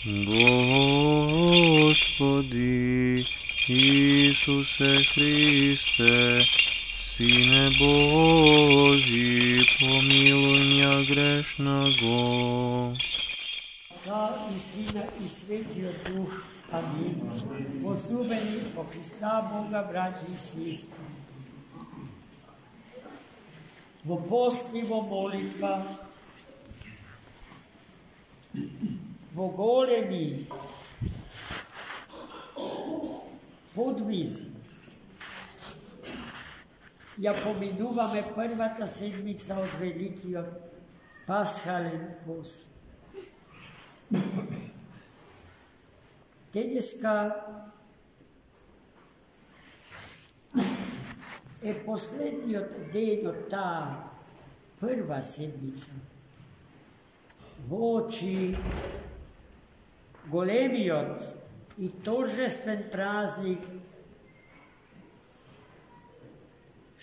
Господи Исусе Христе, Сине Божий, помилуй меня грешного. Отца и Сина и Святия Дух. Аминь. Возлюбени во Христа Бога, братья и сестры. Во пости, во молитва, во големи подвизи. Я поминуваме првата седмица од Великиот Пасхален пост. Денеска е последниот ден од таа прва седмица. Во очи големиот и торжествен празник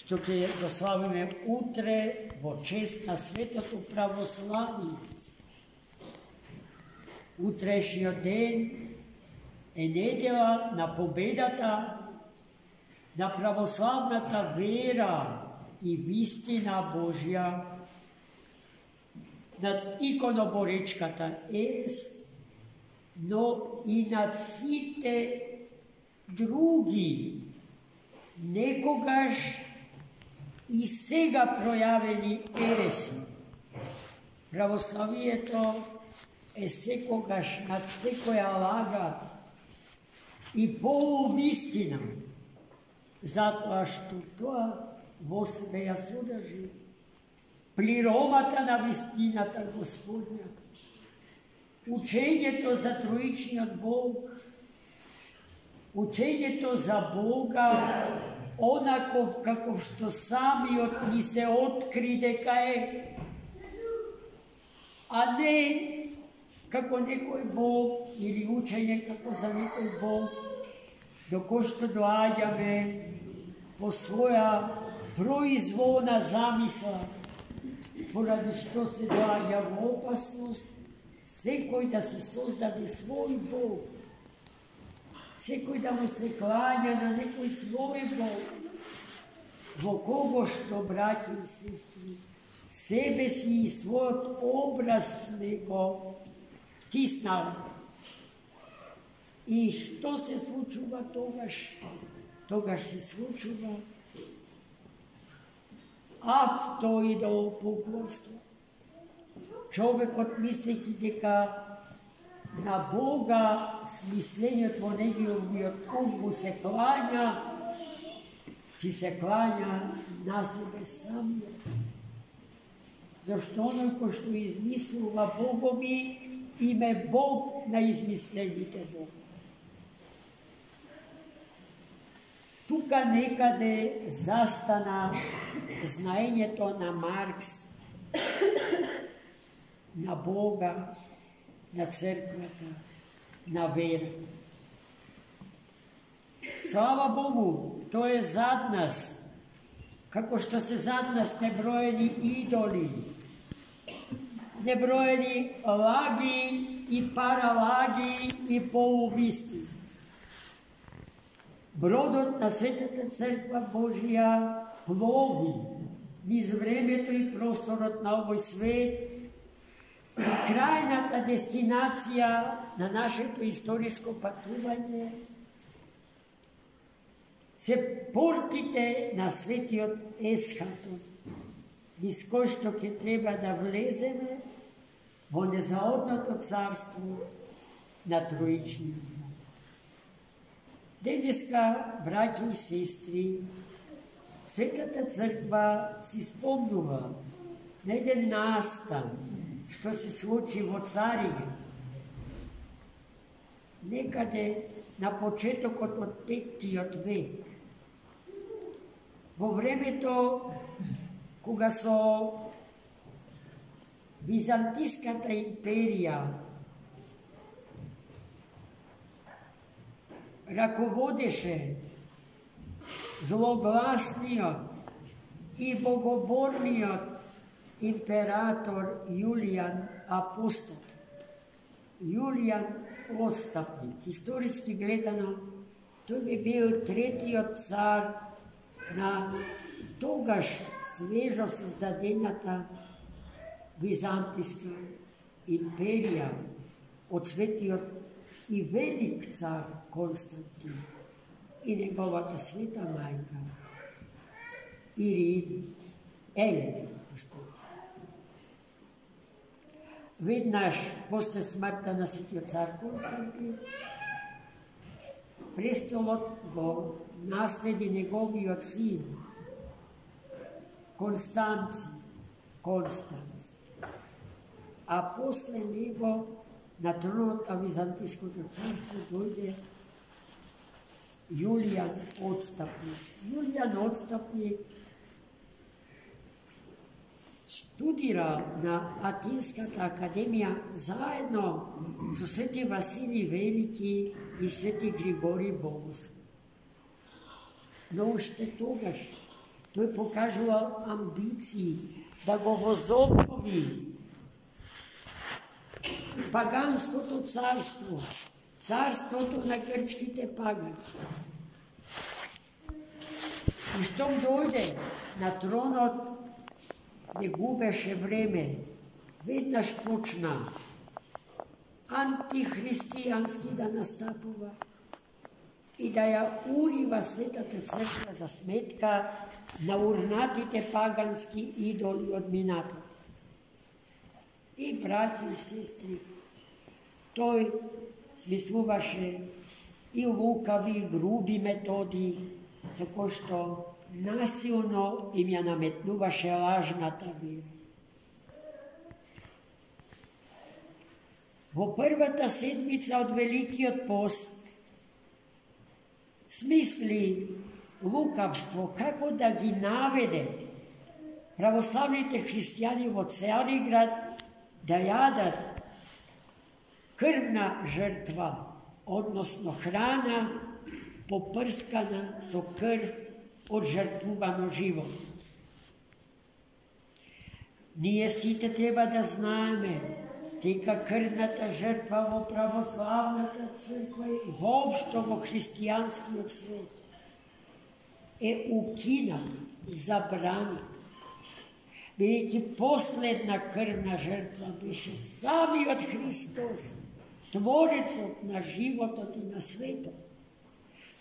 што ќе го славиме утре во чест на светото православие. Утрешниот ден е недела на победата на православната вера и вистина Божја над иконоборечката ерес, но и над сите други некогаш и сега пројавени ереси. Православието е секогаш над секоја лага и полувистина, затоа што тоа во себе ја содржи природата на вистината Господня, учењето за троичниот Бог, учењето за Бога, онаков каков што самиот ни се откри дека е, а не како некој Бог или учење како за некој Бог, до кој што доаѓаме по своја произволна замисла, поради што се доаѓа во опасност секој да се создаде свој Бог, секој да му се клања на некој свој Бог, во кого што, браќи и сестри, себе си и својот образ него втиснал. И што се случува тогаш? Тогаш се случува автоидолопоклонство. Човекот мислејќи дека на Бога смислењето во неговиот ум му се клања, си се клања на себе самиот. Зашто оној кој што измислува богови, им е Бог на измислените богови. Тука некаде застана знаењето на Маркс на Бога, на црквата, на верата. Слава Богу, тоа е зад нас, како што се зад нас неброени идоли, неброени лаги и паралаги и полувистини. Бродот на Светата Црква Божја плови низ времето и просторот на овој свет, и крајната дестинација на нашето историско патување се портите на светиот есхатон, низ кој што ќе треба да влеземе во незаодното царство на троичниот Бог. Денеска, браќи и сестри, Светата Црква си спомнува на еден настан што се случи во Царине, некаде на почетокот од 5-тиот век, во времето кога со Византиската империја раководеше злогласниот и богоборниот император Јулијан Апостол. Јулијан odstapnik. Historijski gledano, to bi bil tretji car na togaž svežo sozdadenjata Vizantijska imperija, odsvetio i velik car Konstantin i njegovata sveta majka Elena. Vidnaš, posle smrta nasvetio car Konstantin, prestolot go nasledi njegovi od sin Konstanc, a posle njego na tronota Vizantijskog carstva dojde Julijan Odstapnik. Julijan Odstapnik studira na Atinska akademija zajedno sa sveti Vasilij Veliki i sveti Grigorij Bogoslov. No ušte togaž, to je pokažalo ambiciji da go vozopovi pagansko to carstvo to na grčkite pagani. I što dojde na tronot gdje gubeše vreme, vidnaš počna antihristijanski da nastapova i da ja uriva svetata crkva za smetka na urnatite paganski idoli od minata. I braći i sestri, toj smisluvaše i lukavi, grubi metodi, za ko što nasilno im je nametnuvaše lažnata vira. Vo prvata sedmica od Veliki od post smisli lukavstvo kako da gi navede pravoslavnite hrišćani vo Carigrad da jadat krvna žrtva, odnosno hrana poprskana so krv od žrtvovano živo. Nije site treba da zname, teka krvnata žrtva vo pravoslavnata crkva i vopšto vo hristijanski od sveta ukinata, zabranita. Vidite, posledna krvna žrtva biše sami od Hristos, tvorec na život i na svetu.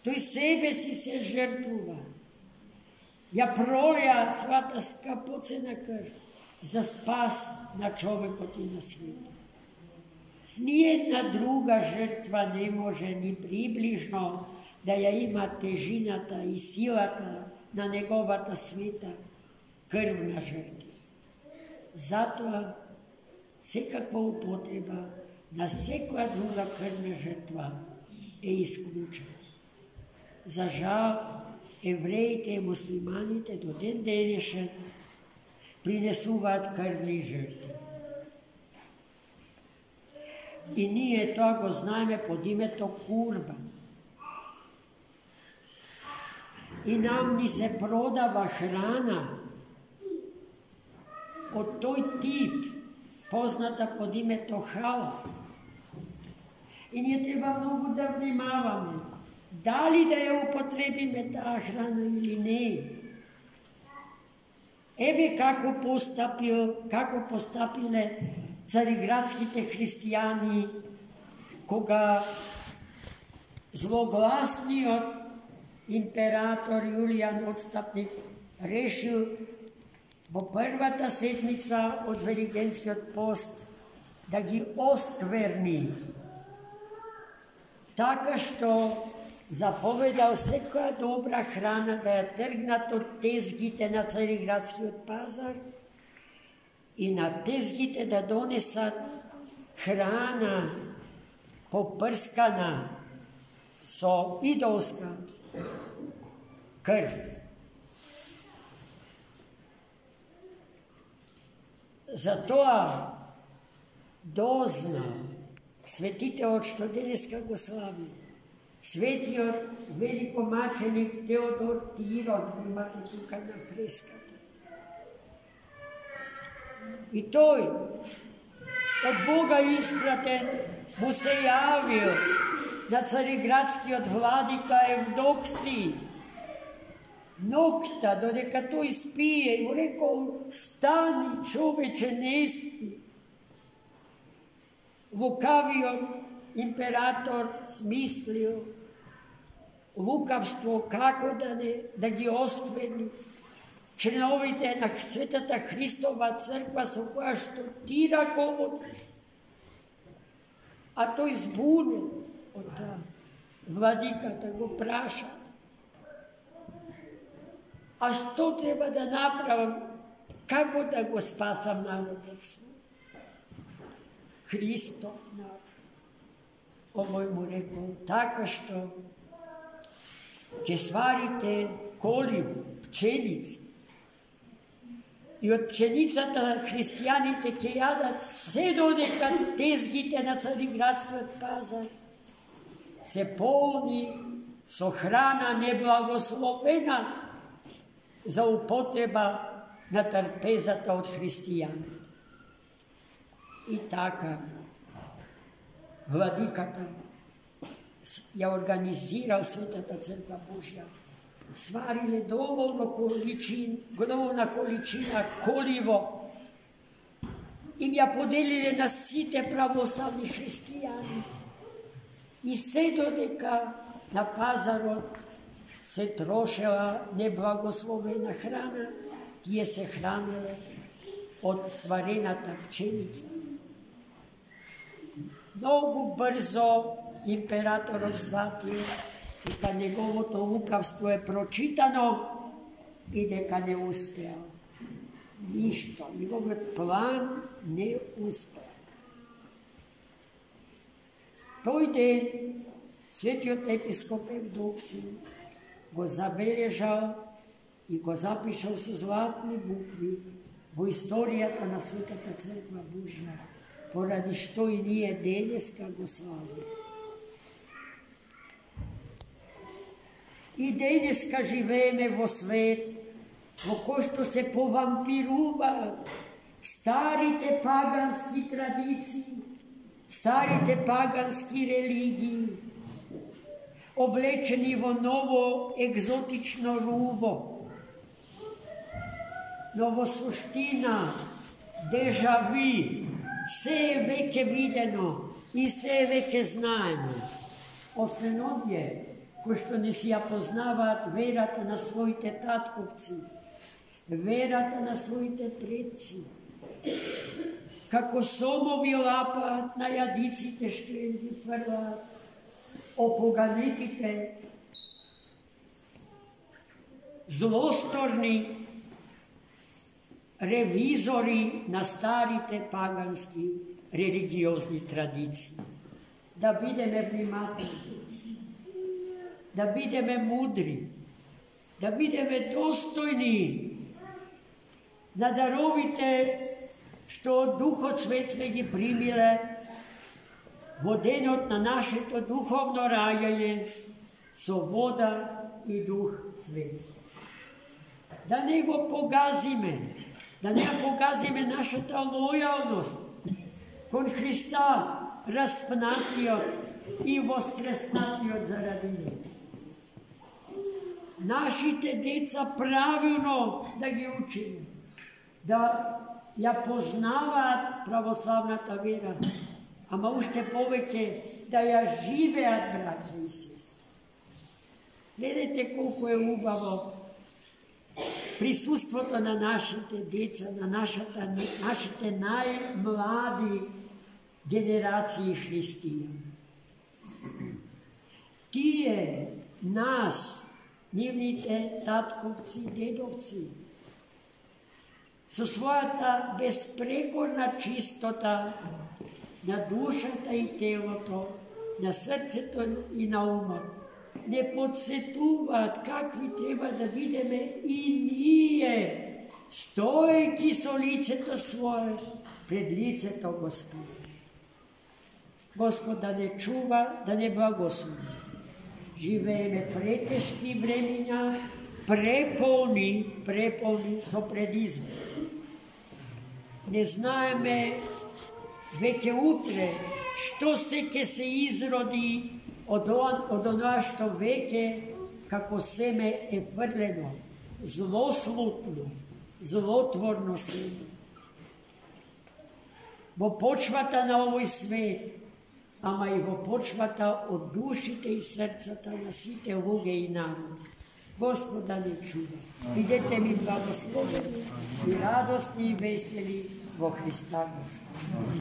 To i sebe si se žrtvuva. Ja prolija svata skapocena krv za spas na čovekot i na svijetu. Nijedna druga žrtva ne može ni približno da ja ima težinata i silata na njegovata sveta krvna žrtva. Zato всекаква употреба на секоја друга крвна жртва е исклучена. За жал, евреите и муслиманите до ден денешен принесуваат крвни жртви. И ние тоа го знаеме под името курбан. И нам ни се продава храна од тој тип, позната под името халал. И ние треба многу да внимаваме дали да ја употребиме таа храна или не. Еве како постапиле цариградските христијани кога злогласниот император Јулијан Отстапник решил во првата седмица од Великденскиот пост да ги оскверни, така што заповедал секоја добра храна да ја тргнат од тезгите на Цариградскиот пазар и на тезгите да донесат храна попрскана со идолска крв. Затоа дозна светитеот што денеска го слави, светиот великомаченик Теодор Тирон, имате тука на фреската. И тој, од Бога испратен mu se javio na Carigradskijot vladika Evdoksiji, nokta, dodeka to ispije, i mu rekao, stani čoveče, ne spi. Lukavio imperator smislio lukavstvo kako da gi oskvrni. Čenovite na Svetata Hristova crkva su koja štotira komod, a to izbune od vladika, da go praša. A što treba da napravim? Kako da go spasam naroda svoj? Hristo narod. Ovo je mu rekao, tako što će svarite kolivu, pčenicu. I od pčenicata hristijanite će jadat sve dodeka tezgite na Carigradski pazar. Se polni so hrana neblagoslovena za upotreba na trpezata od hristijanita. I takav vladikata je organizirao Svetata crkva Božja. Svarile dovoljna količina kolivo im ja podelile na site pravoslavni hrištijani. I sve dodeka na pazarot se trošila neblagoslovena hrana, gdje se hranile od svarenata pčenica. Mnogo brzo imperatorov shvatio i kad njegovo to lukavstvo je pročitano i deka ne uspeo. Ništa, njegov plan ne uspeo. Toj den Svetiot episkop Evdoksij go zabeležal i go zapišao su zlatni bukvi u istorijata na Svetata crkva Božja, poradi što i nije deneska go slavio. I deneska živeme vo svet, ko što se povampiruva starite paganski tradiciji, starite paganski religiji, oblečeni vo novo egzotično rubo. Novo suština, deja vu, sve je veke videno i sve je veke znajeno. Osnovje, ko što ne si ja poznavat, verata na svojite tatkovci, verata na svojite predci. Kako somovi lapat na jadicite štrendi prva, opoganetite, zlostorni revizori na starite paganski religiozni tradiciji. Da budeme vнимательni, da budeme mudri, da budeme dostojni, da darovite što od Duhot Svet sme gi primile, vodenot na naše to duhovno rajanje, so voda i Duh Svet. Da ne go pogazime, da ne pogazime naša ta lojalnost kon Hrista raspnatio i voskresnatio zaradi njih. Našite deca pravilno da gi učimo, da ja poznavat pravoslavnata vera, ama ušte poveke da ja živeat, braće i sestre. Gledajte koliko je lubavo prisustvo to na našite deca, na našite najmladi generaciji hrišćana. Tije nas, njivnite tatkovci, dedovci, su svoja ta besprekorna čistota na dušata i teloto, na srceto i na umor. Ne podsetuvat kakvi treba da videme i nije, stojki so liceto svoje pred liceto Gospoda. Gospod da ne čuva, da ne blagoslovi. Živeme preteški vremenja, prepolni so pred izvod. Ne znajeme veke utre što se ke se izrodi od ono što veke kako seme je vrljeno, zloslutno, zlotvorno seme. Bo počvata na ovoj svet, ama i bo počvata od dušite i srcata na site luge i narode. Gospoda ne čuva. Idete mi blagosloveni i radosni i veseli vo Hrista Gospoda.